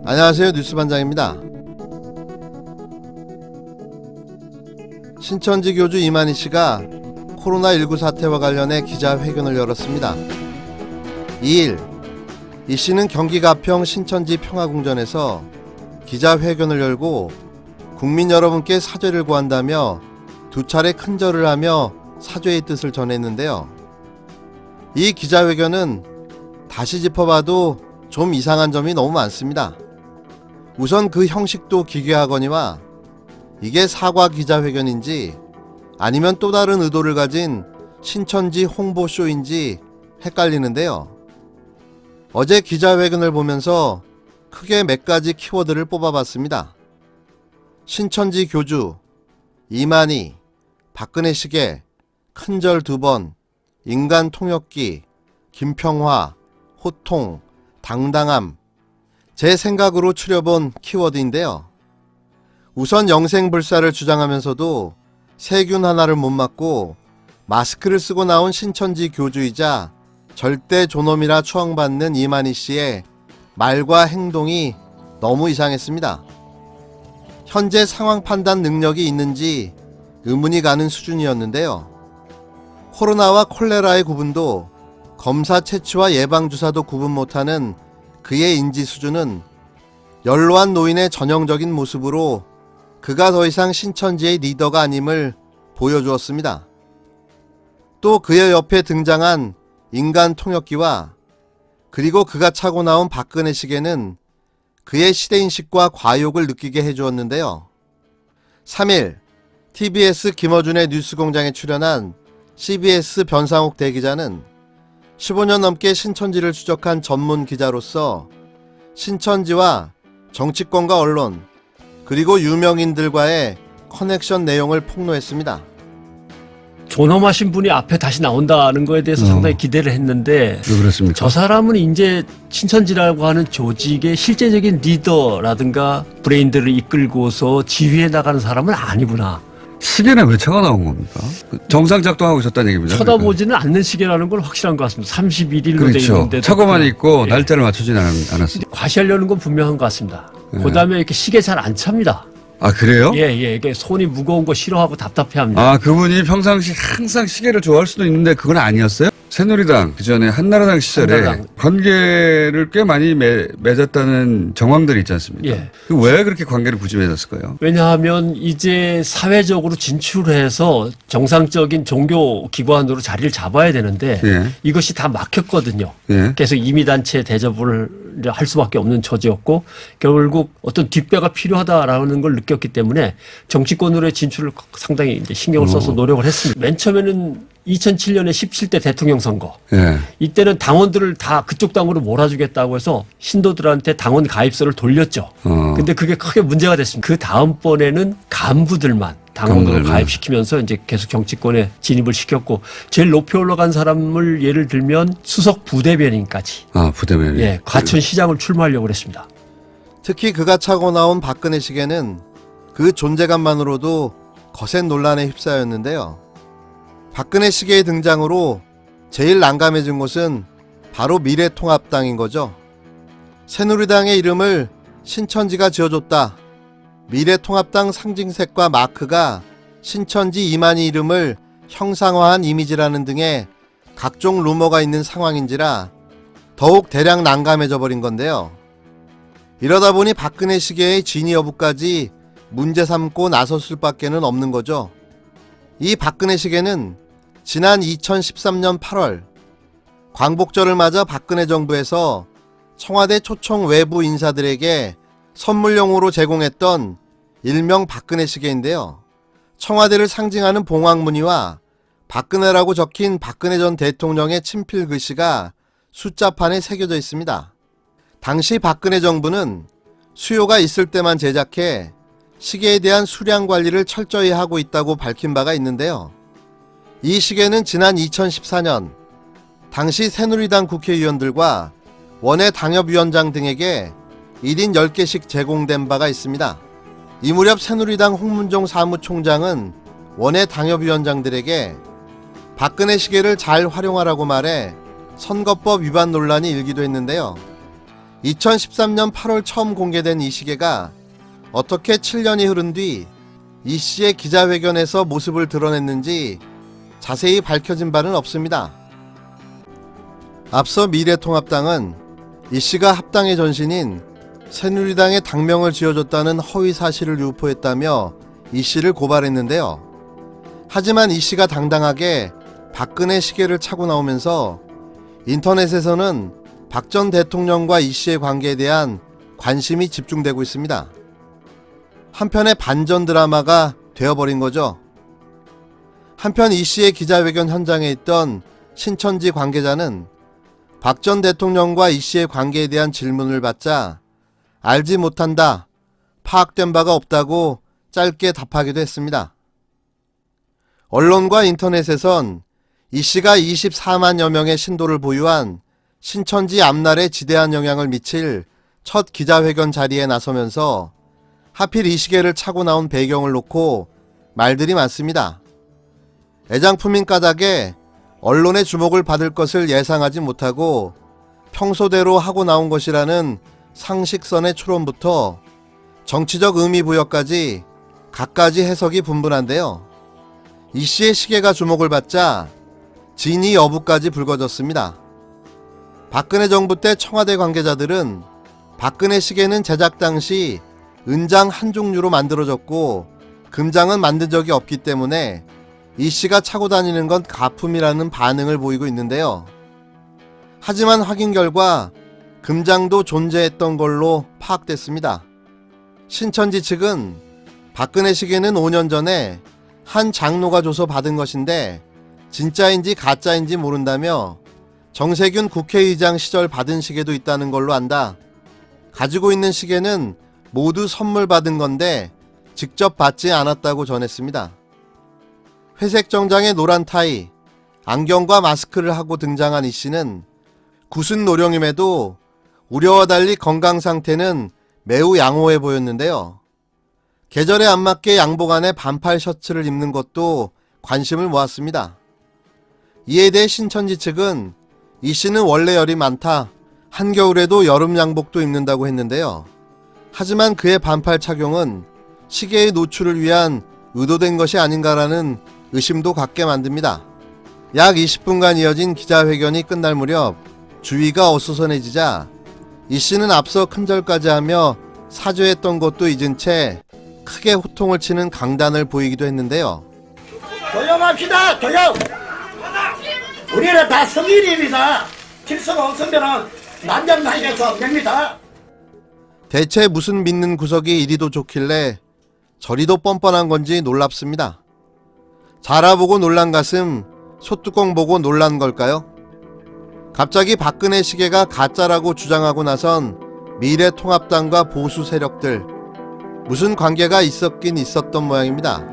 안녕하세요. 뉴스반장입니다. 신천지 교주 이만희 씨가 코로나19 사태와 관련해 기자회견을 열었습니다. 2일 이 씨는 경기 가평 신천지 평화궁전에서 기자회견을 열고 국민 여러분께 사죄를 구한다며 두 차례 큰절을 하며 사죄의 뜻을 전했는데요. 이 기자회견은 다시 짚어봐도 좀 이상한 점이 너무 많습니다. 우선 그 형식도 기괴하거니와 이게 사과 기자회견인지 아니면 또 다른 의도를 가진 신천지 홍보쇼인지 헷갈리는데요. 어제 기자회견을 보면서 크게 몇 가지 키워드를 뽑아봤습니다. 신천지 교주, 이만희, 박근혜 시계, 큰절 2번, 인간 통역기, 김평화, 호통, 당당함, 제 생각으로 추려본 키워드인데요. 우선 영생불사를 주장하면서도 세균 하나를 못 맞고 마스크를 쓰고 나온 신천지 교주이자 절대 존엄이라 추앙받는 이만희 씨의 말과 행동이 너무 이상했습니다. 현재 상황 판단 능력이 있는지 의문이 가는 수준이었는데요. 코로나와 콜레라의 구분도 검사 채취와 예방주사도 구분 못하는 그의 인지 수준은 연로한 노인의 전형적인 모습으로 그가 더 이상 신천지의 리더가 아님을 보여주었습니다. 또 그의 옆에 등장한 인간 통역기와 그리고 그가 차고 나온 박근혜 시계는 그의 시대인식과 과욕을 느끼게 해주었는데요. 3일 TBS 김어준의 뉴스공장에 출연한 CBS 변상욱 대기자는 15년 넘게 신천지를 추적한 전문 기자로서 신천지와 정치권과 언론 그리고 유명인들과의 커넥션 내용을 폭로했습니다. 존엄하신 분이 앞에 다시 나온다는 거에 대해서 상당히 기대를 했는데 왜 그렇습니까? 저 사람은 이제 신천지라고 하는 조직의 실제적인 리더라든가 브레인들을 이끌고서 지휘해 나가는 사람은 아니구나. 시계는 왜 차가 나온 겁니까? 정상 작동하고 있었다는 얘기입니다. 쳐다보지는 않는 시계라는 건 확실한 것 같습니다. 31일로 그러니까. 돼 있는데 차고만 있고 예. 날짜를 맞추지는 않았습니다. 과시하려는 건 분명한 것 같습니다. 예. 그다음에 이렇게 시계 잘 안 찹니다. 아 그래요? 예, 이게 손이 무거운 거 싫어하고 답답해합니다. 아 그분이 평상시 항상 시계를 좋아할 수도 있는데 그건 아니었어요? 새누리당 그전에 한나라당 시절에 한나라당. 관계를 꽤 많이 맺었다는 정황들이 있지 않습니까? 예. 왜 그렇게 관계를 굳이 맺었을까요? 왜냐하면 이제 사회적으로 진출해서 정상적인 종교 기관으로 자리를 잡아야 되는데 예. 이것이 다 막혔거든요. 예. 계속 임의단체 대접을 할 수밖에 없는 처지였고 결국 어떤 뒷배가 필요하다라는 걸 느꼈기 때문에 정치권으로의 진출을 상당히 이제 신경을 써서 노력을 했습니다. 맨 처음에는 2007년에 17대 대통령 선거. 예. 이때는 당원들을 다 그쪽 당으로 몰아주겠다고 해서 신도들한테 당원 가입서를 돌렸죠. 근데 그게 크게 문제가 됐습니다. 그 다음번에는 간부들만 당원으로 간부들만. 가입시키면서 이제 계속 정치권에 진입을 시켰고 제일 높이 올라간 사람을 예를 들면 수석 부대변인까지 아 부대변인. 예, 과천시장을 출마하려고 그랬습니다. 특히 그가 차고 나온 박근혜 시계는 그 존재감만으로도 거센 논란에 휩싸였는데요. 박근혜 시계의 등장으로 제일 난감해진 곳은 바로 미래통합당인 거죠. 새누리당의 이름을 신천지가 지어줬다. 미래통합당 상징색과 마크가 신천지 이만희 이름을 형상화한 이미지라는 등의 각종 루머가 있는 상황인지라 더욱 대량 난감해져 버린 건데요. 이러다 보니 박근혜 시계의 진위 여부까지 문제 삼고 나섰을 수밖에는 없는 거죠. 이 박근혜 시계는 지난 2013년 8월 광복절을 맞아 박근혜 정부에서 청와대 초청 외부 인사들에게 선물용으로 제공했던 일명 박근혜 시계인데요. 청와대를 상징하는 봉황무늬와 박근혜라고 적힌 박근혜 전 대통령의 친필 글씨가 숫자판에 새겨져 있습니다. 당시 박근혜 정부는 수요가 있을 때만 제작해 시계에 대한 수량 관리를 철저히 하고 있다고 밝힌 바가 있는데요. 이 시계는 지난 2014년 당시 새누리당 국회의원들과 원외 당협위원장 등에게 1인 10개씩 제공된 바가 있습니다. 이 무렵 새누리당 홍문종 사무총장은 원외 당협위원장들에게 박근혜 시계를 잘 활용하라고 말해 선거법 위반 논란이 일기도 했는데요. 2013년 8월 처음 공개된 이 시계가 어떻게 7년이 흐른 뒤 이 씨의 기자회견에서 모습을 드러냈는지 자세히 밝혀진 바는 없습니다. 앞서 미래통합당은 이 씨가 합당의 전신인 새누리당의 당명을 지어줬다는 허위 사실을 유포했다며 이 씨를 고발했는데요. 하지만 이 씨가 당당하게 박근혜 시계를 차고 나오면서 인터넷에서는 박 전 대통령과 이 씨의 관계에 대한 관심이 집중되고 있습니다. 한편의 반전 드라마가 되어버린 거죠. 한편 이 씨의 기자회견 현장에 있던 신천지 관계자는 박 전 대통령과 이 씨의 관계에 대한 질문을 받자 알지 못한다, 파악된 바가 없다고 짧게 답하기도 했습니다. 언론과 인터넷에선 이 씨가 24만여 명의 신도를 보유한 신천지 앞날에 지대한 영향을 미칠 첫 기자회견 자리에 나서면서 하필 이 시계를 차고 나온 배경을 놓고 말들이 많습니다. 애장품인 까닭에 언론의 주목을 받을 것을 예상하지 못하고 평소대로 하고 나온 것이라는 상식선의 추론부터 정치적 의미 부여까지 갖가지 해석이 분분한데요. 이 씨의 시계가 주목을 받자 진위 여부까지 불거졌습니다. 박근혜 정부 때 청와대 관계자들은 박근혜 시계는 제작 당시 은장 한 종류로 만들어졌고 금장은 만든 적이 없기 때문에 이 씨가 차고 다니는 건 가품이라는 반응을 보이고 있는데요. 하지만 확인 결과 금장도 존재했던 걸로 파악됐습니다. 신천지 측은 박근혜 시계는 5년 전에 한 장로가 줘서 받은 것인데 진짜인지 가짜인지 모른다며 정세균 국회의장 시절 받은 시계도 있다는 걸로 안다. 가지고 있는 시계는 모두 선물 받은 건데 직접 받지 않았다고 전했습니다. 회색 정장에 노란 타이, 안경과 마스크를 하고 등장한 이 씨는 굳은 노령임에도 우려와 달리 건강 상태는 매우 양호해 보였는데요. 계절에 안 맞게 양복 안에 반팔 셔츠를 입는 것도 관심을 모았습니다. 이에 대해 신천지 측은 이 씨는 원래 열이 많다, 한겨울에도 여름 양복도 입는다고 했는데요. 하지만 그의 반팔 착용은 시계의 노출을 위한 의도된 것이 아닌가라는 의심도 갖게 만듭니다. 약 20분간 이어진 기자회견이 끝날 무렵 주위가 어수선해지자 이 씨는 앞서 큰절까지 하며 사죄했던 것도 잊은 채 크게 호통을 치는 강단을 보이기도 했는데요. 조용합시다. 조용. 우리는 다 성인입니다. 질서가 없으면 난장난에서 안 됩니다. 대체 무슨 믿는 구석이 이리도 좋길래 저리도 뻔뻔한 건지 놀랍습니다. 자라보고 놀란 가슴, 소뚜껑 보고 놀란 걸까요? 갑자기 박근혜 시계가 가짜라고 주장하고 나선 미래통합당과 보수 세력들, 무슨 관계가 있었긴 있었던 모양입니다.